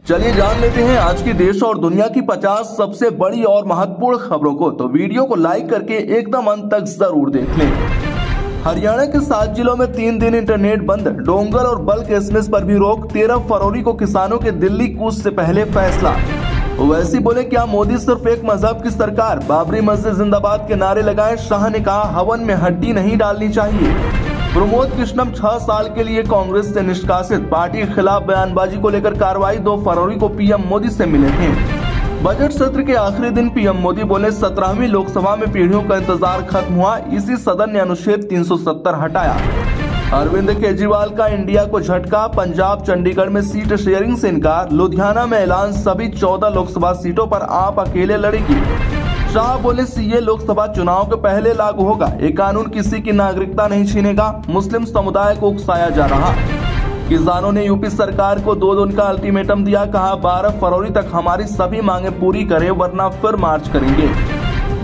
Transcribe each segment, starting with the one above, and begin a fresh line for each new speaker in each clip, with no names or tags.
चलिए जान लेते हैं आज की देश और दुनिया की 50 सबसे बड़ी और महत्वपूर्ण खबरों को। तो वीडियो को लाइक करके एकदम अंत तक जरूर देख लें। हरियाणा के 7 जिलों में 3 दिन इंटरनेट बंद, डोंगल और बल्क एसएमएस पर भी रोक। 13 फरवरी को किसानों के दिल्ली कूच से पहले फैसला। वैसे बोले क्या मोदी सिर्फ एक मजहब की सरकार, बाबरी मस्जिद जिंदाबाद के नारे लगाए। शाह ने कहा हवन में हड्डी नहीं डालनी चाहिए। प्रमोद कृष्णम 6 साल के लिए कांग्रेस से निष्कासित। पार्टी के खिलाफ बयानबाजी को लेकर कार्रवाई। 2 फरवरी को पीएम मोदी से मिले थे। बजट सत्र के आखिरी दिन पीएम मोदी बोले 17वीं लोकसभा में पीढ़ियों का इंतजार खत्म हुआ, इसी सदन ने अनुच्छेद 370 हटाया। अरविंद केजरीवाल का इंडिया को झटका, पंजाब चंडीगढ़ में सीट शेयरिंग से इनकार। लुधियाना में ऐलान, सभी 14 लोकसभा सीटों पर आप अकेले लड़ेगी। शाह बोले सीए लोकसभा चुनाव के पहले लागू होगा, ये कानून किसी की नागरिकता नहीं छीनेगा। मुस्लिम समुदाय को उकसाया जा रहा। किसानों ने यूपी सरकार को 2 दिन का अल्टीमेटम दिया, कहा 12 फरवरी तक हमारी सभी मांगे पूरी करें वरना फिर मार्च करेंगे।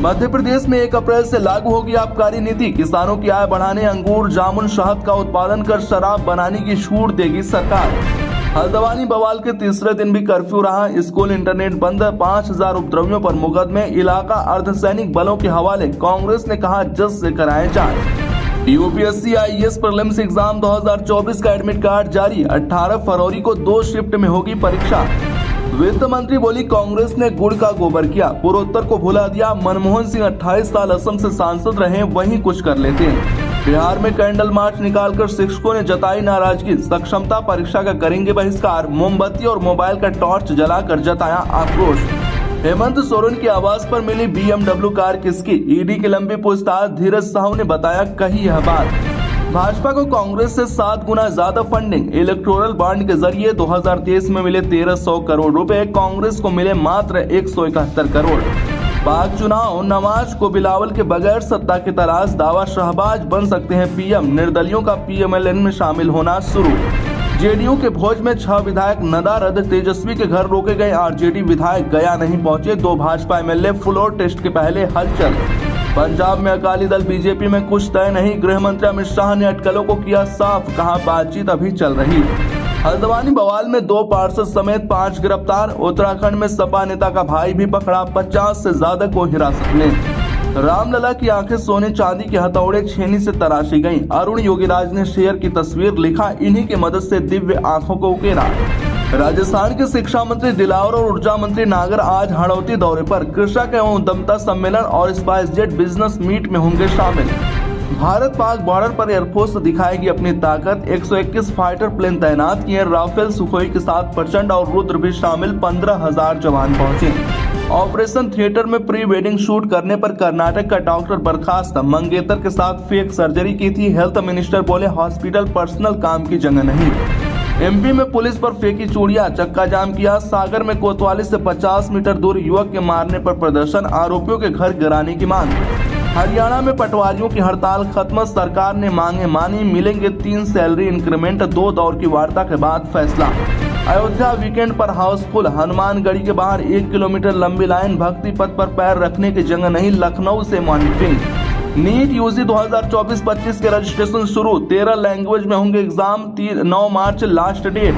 मध्य प्रदेश में 1 अप्रैल से लागू होगी आबकारी नीति। किसानों की आय बढ़ाने अंगूर, जामुन, शहद का उत्पादन कर शराब बनाने की छूट देगी सरकार। हल्द्वानी बवाल के तीसरे दिन भी कर्फ्यू रहा, स्कूल इंटरनेट बंद। 5000 उपद्रवियों पर मुकदमे, इलाका अर्धसैनिक बलों के हवाले। कांग्रेस ने कहा जज से कराएं जांच। यूपीएससी आईएएस प्रीलिम्स एग्जाम 2024 का एडमिट कार्ड जारी। 18 फरवरी को 2 शिफ्ट में होगी परीक्षा। वित्त मंत्री बोली कांग्रेस ने गुड़ का गोबर किया, पूर्वोत्तर को भुला दिया। मनमोहन सिंह 28 साल असम से सांसद रहे, वहीं कुछ कर लेते हैं। बिहार में कैंडल मार्च निकालकर शिक्षकों ने जताई नाराजगी। सक्षमता परीक्षा का करेंगे बहिष्कार। मोमबत्ती और मोबाइल का टॉर्च जलाकर जताया आक्रोश। हेमंत सोरेन के आवास पर मिली BMW कार किसकी, ईडी की लंबी पूछताछ। धीरज साहू ने बताया कही यह बात। भाजपा को कांग्रेस से 7 गुना ज्यादा फंडिंग। इलेक्टोरल बॉन्ड के जरिए 2023 में मिले 1300 करोड़ रुपए, कांग्रेस को मिले मात्र 171 करोड़। पाक चुनाव, नवाज को बिलावल के बगैर सत्ता की तलाश। दावा शहबाज बन सकते हैं पीएम। निर्दलियों का PMLN में शामिल होना शुरू। जेडीयू के भोज में 6 विधायक नदारद। तेजस्वी के घर रोके गए आरजेडी विधायक, गया नहीं पहुंचे। 2 भाजपा MLA। फ्लोर टेस्ट के पहले हलचल। पंजाब में अकाली दल बीजेपी में कुछ तय नहीं। गृह मंत्री अमित शाह ने अटकलों को किया साफ, कहा बातचीत अभी चल रही। हल्द्वानी बवाल में 2 पार्षद समेत 5 गिरफ्तार। उत्तराखंड में सपा नेता का भाई भी पकड़ा, 50 से ज्यादा को हिरासत में। रामलला की आंखें सोने चांदी के हथौड़े छेनी से तराशी गईं। अरुण योगीराज ने शेयर की तस्वीर, लिखा इन्हीं की मदद से दिव्य आंखों को उकेरा। राजस्थान के शिक्षा मंत्री दिलावर और ऊर्जा मंत्री नागर आज हड़ौती दौरे पर। कृषक एवं उद्यमता सम्मेलन और स्पाइसजेट बिजनेस मीट में होंगे शामिल। भारत पाक बॉर्डर पर एयरफोर्स दिखाएगी अपनी ताकत। 121 फाइटर प्लेन तैनात किए। राफेल, सुखोई के साथ प्रचंड और रुद्र भी शामिल। 15,000 जवान पहुंचे। ऑपरेशन थिएटर में प्री वेडिंग शूट करने पर कर्नाटक का डॉक्टर बर्खास्त। मंगेतर के साथ फेक सर्जरी की थी। हेल्थ मिनिस्टर बोले हॉस्पिटल पर्सनल काम की जगह नहीं। MP में पुलिस पर फेंकी चूड़ियां, चक्का जाम किया। सागर में कोतवाली से 50 मीटर दूर युवक के मारने पर प्रदर्शन, आरोपियों के घर गिराने की मांग। हरियाणा में पटवारियों की हड़ताल खत्म, सरकार ने मांगे मानी। मिलेंगे 3 सैलरी इंक्रीमेंट। 2 दौर की वार्ता के बाद फैसला। अयोध्या वीकेंड पर हाउसफुल। हनुमानगढ़ी के बाहर 1 किलोमीटर लंबी लाइन। भक्ति पथ पर पैर रखने की जगह नहीं। लखनऊ से मॉनिटरिंग। नीट यूजी 2024-25 के रजिस्ट्रेशन शुरू। 13 लैंग्वेज में होंगे एग्जाम। 9 मार्च लास्ट डेट।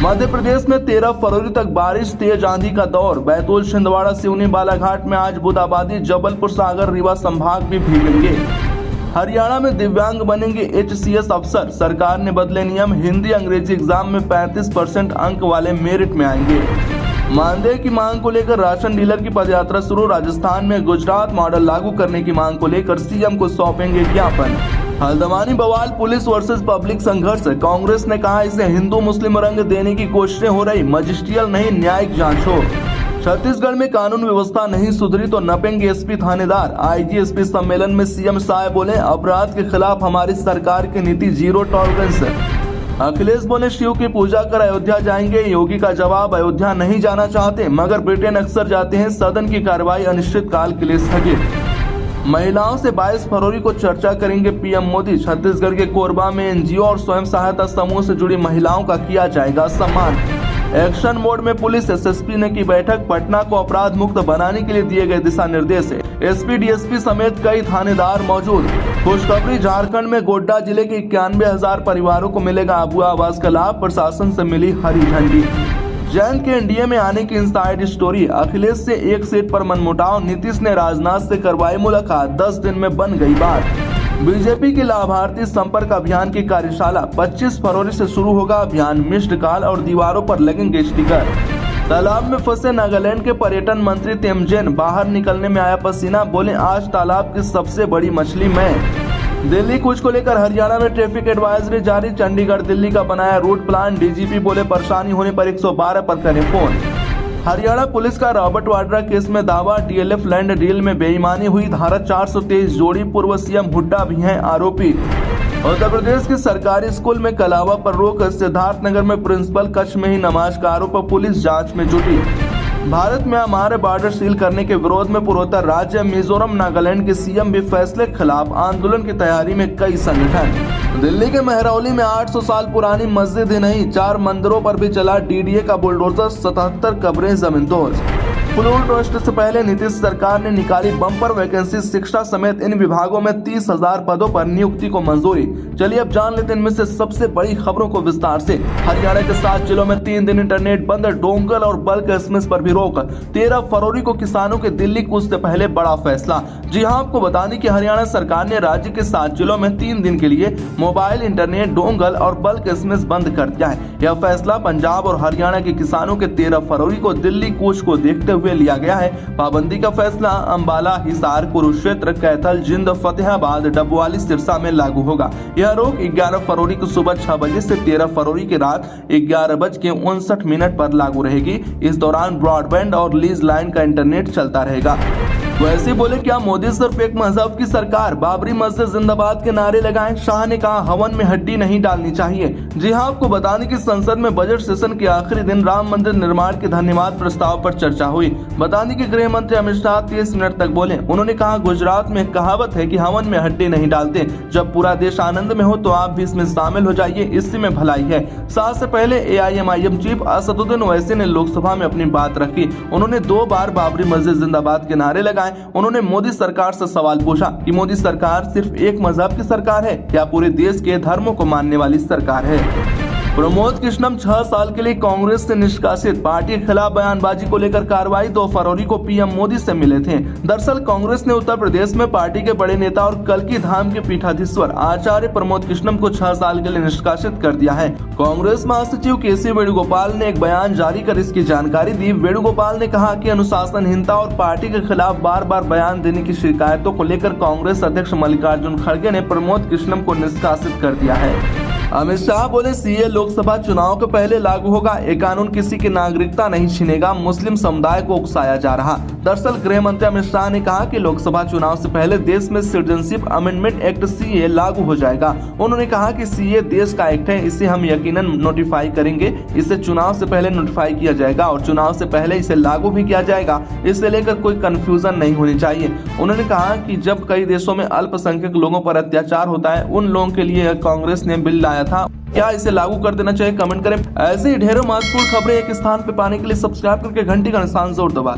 मध्य प्रदेश में 13 फरवरी तक बारिश, तेज आंधी का दौर। बैतूल, छिंदवाड़ा, सिवनी, बालाघाट में आज बूंदाबांदी। जबलपुर, सागर, रीवा संभाग भी भीगेंगे। हरियाणा में दिव्यांग बनेंगे HCS अफसर। सरकार ने बदले नियम। हिंदी अंग्रेजी एग्जाम में 35% अंक वाले मेरिट में आएंगे। मानदेय की मांग को लेकर राशन डीलर की पदयात्रा शुरू। राजस्थान में गुजरात मॉडल लागू करने की मांग को लेकर CM को सौंपेंगे ज्ञापन। हल्द्वानी बवाल, पुलिस वर्सेस पब्लिक संघर्ष। कांग्रेस ने कहा इसे हिंदू मुस्लिम रंग देने की कोशिशें हो रही, मजिस्ट्रियल नहीं न्यायिक जांच हो। छत्तीसगढ़ में कानून व्यवस्था नहीं सुधरी तो नपेंगे SP थानेदार। IG SP सम्मेलन में CM शाह बोले अपराध के खिलाफ हमारी सरकार की नीति जीरो टॉलरेंस। अखिलेश बोले शिव की पूजा कर अयोध्या जाएंगे। योगी का जवाब, अयोध्या नहीं जाना चाहते मगर ब्रिटेन अक्सर जाते हैं। सदन की कार्रवाई अनिश्चित काल के लिए स्थगित। महिलाओं से 22 फरवरी को चर्चा करेंगे पीएम मोदी। छत्तीसगढ़ के कोरबा में NGO और स्वयं सहायता समूह से जुड़ी महिलाओं का किया जाएगा सम्मान। एक्शन मोड में पुलिस SSP ने की बैठक। पटना को अपराध मुक्त बनाने के लिए दिए गए दिशा निर्देश। SP DSP समेत कई थानेदार मौजूद। खुशखबरी, झारखंड में गोड्डा जिले के 91,000 परिवारों को मिलेगा आबू आवास का लाभ। प्रशासन से मिली हरी झंडी। जैन के एनडीए में आने की इनसाइड स्टोरी, अखिलेश से एक सीट पर मनमुटाव, नीतीश ने राजनाथ से करवाई मुलाकात, 10 दिन में बन गई बात। बीजेपी के लाभार्थी संपर्क अभियान की कार्यशाला, 25 फरवरी से शुरू होगा अभियान, मिस्ड कॉल और दीवारों पर लगेंगे स्टिकर। तालाब में फंसे नागालैंड के पर्यटन मंत्री तेमजेन, बाहर निकलने में आया पसीना, बोले आज तालाब की सबसे बड़ी मछली मैं। दिल्ली कूच को लेकर हरियाणा में ट्रैफिक एडवाइजरी जारी, चंडीगढ़ दिल्ली का बनाया रूट प्लान, डीजीपी बोले परेशानी होने पर 112 पर करें फोन। हरियाणा पुलिस का रॉबर्ट वाड्रा केस में दावा, डीएलएफ लैंड डील में बेईमानी हुई, धारा 423 जोड़ी, पूर्व सीएम हुड्डा भी हैं आरोपी। उत्तर प्रदेश के सरकारी स्कूल में कलावा पर रोक, सिद्धार्थनगर में प्रिंसिपल कक्ष में ही नमाज का आरोप, पुलिस जांच में जुटी। भारत में हमारे बॉर्डर सील करने के विरोध में पूर्वोत्तर राज्य मिजोरम नागालैंड के सीएम भी फैसले के खिलाफ, आंदोलन की तैयारी में कई संगठन। दिल्ली के महरौली में 800 साल पुरानी मस्जिद ही नहीं, 4 मंदिरों पर भी चला डीडीए का बुलडोजर, 77 कब्रें जमींदोज। फ्लूड ट्रस्ट से पहले नीतीश सरकार ने निकाली बम्पर वैकेंसी, शिक्षा समेत इन विभागों में 30,000 पदों पर नियुक्ति को मंजूरी। चलिए अब जान लेते हैं इनमें से सबसे बड़ी खबरों को विस्तार से। हरियाणा के 7 जिलों में 3 दिन इंटरनेट बंद, डोंगल और बल्क एसएमएस पर भी रोक। 13 फरवरी को किसानों के दिल्ली कूच से पहले बड़ा फैसला। जी हां, आपको बता दें कि हरियाणा सरकार ने राज्य के 7 जिलों में 3 दिन के लिए मोबाइल इंटरनेट, डोंगल और बल्क एसएमएस बंद कर दिया है। यह फैसला पंजाब और हरियाणा के किसानों के 13 फरवरी को दिल्ली कूच को देखते हुए लिया गया है। पाबंदी का फैसला अंबाला, हिसार, कुरुक्षेत्र, कैथल, जिंद, फतेहाबाद, डबवाली, सिरसा में लागू होगा। यह रोक 11 फरवरी को सुबह 6 बजे से 13 फरवरी की रात 11:59 पर लागू रहेगी। इस दौरान ब्रॉडबैंड और लीज लाइन का इंटरनेट चलता रहेगा। वैसे बोले क्या मोदी सिर्फ एक मजहब की सरकार, बाबरी मस्जिद जिंदाबाद के नारे लगाएं, शाह ने कहा हवन में हड्डी नहीं डालनी चाहिए। जी हां, आपको बता दें कि संसद में बजट सेशन के आखिरी दिन राम मंदिर निर्माण के धन्यवाद प्रस्ताव पर चर्चा हुई। बता दें कि गृह मंत्री अमित शाह 30 मिनट तक बोले। उन्होंने कहा गुजरात में कहावत है कि हवन में हड्डी नहीं डालते, जब पूरा देश आनंद में हो तो आप भी इसमें शामिल हो जाइए, इसी में भलाई है। शाह से पहले एआईएमआईएम चीफ असदुद्दीन ओवैसी ने लोकसभा में अपनी बात रखी। उन्होंने 2 बार बाबरी मस्जिद जिंदाबाद के नारे लगाए। उन्होंने मोदी सरकार से सवाल पूछा कि मोदी सरकार सिर्फ एक मजहब की सरकार है या पूरे देश के धर्मों को मानने वाली सरकार है। प्रमोद कृष्णम 6 साल के लिए कांग्रेस से निष्कासित, पार्टी के खिलाफ बयानबाजी को लेकर कार्रवाई। 2 फरवरी को पीएम मोदी से मिले थे। दरअसल कांग्रेस ने उत्तर प्रदेश में पार्टी के बड़े नेता और कल्की धाम के पीठाधीश्वर आचार्य प्रमोद कृष्णम को 6 साल के लिए निष्कासित कर दिया है। कांग्रेस महासचिव केसी वेणुगोपाल ने एक बयान जारी कर इसकी जानकारी दी। वेणुगोपाल ने कहा कि अनुशासनहीनता और पार्टी के खिलाफ बार बार बयान देने की शिकायतों को लेकर कांग्रेस अध्यक्ष मल्लिकार्जुन खड़गे ने प्रमोद कृष्णम को निष्कासित कर दिया है। अमित शाह बोले सीए लोकसभा चुनाव के पहले लागू होगा, ये कानून किसी की नागरिकता नहीं छीनेगा, मुस्लिम समुदाय को उकसाया जा रहा। दरअसल गृह मंत्री अमित शाह ने कहा कि लोकसभा चुनाव से पहले देश में सिटीजनशिप अमेंडमेंट एक्ट सीए लागू हो जाएगा। उन्होंने कहा कि सीए देश का एक्ट है, इसे हम यकीनन नोटिफाई करेंगे। इसे चुनाव से पहले नोटिफाई किया जाएगा और चुनाव से पहले इसे लागू भी किया जाएगा। इसे लेकर कोई कंफ्यूजन नहीं होनी चाहिए। उन्होंने कहा कि जब कई देशों में अल्पसंख्यक लोगों पर अत्याचार होता है, उन लोगों के लिए कांग्रेस ने बिल लाया था। क्या इसे लागू कर देना चाहिए? कमेंट करें। ऐसे ही ढेरों महत्वपूर्ण खबरें एक स्थान पर पाने के लिए सब्सक्राइब करके घंटी का निशान जरूर दबा।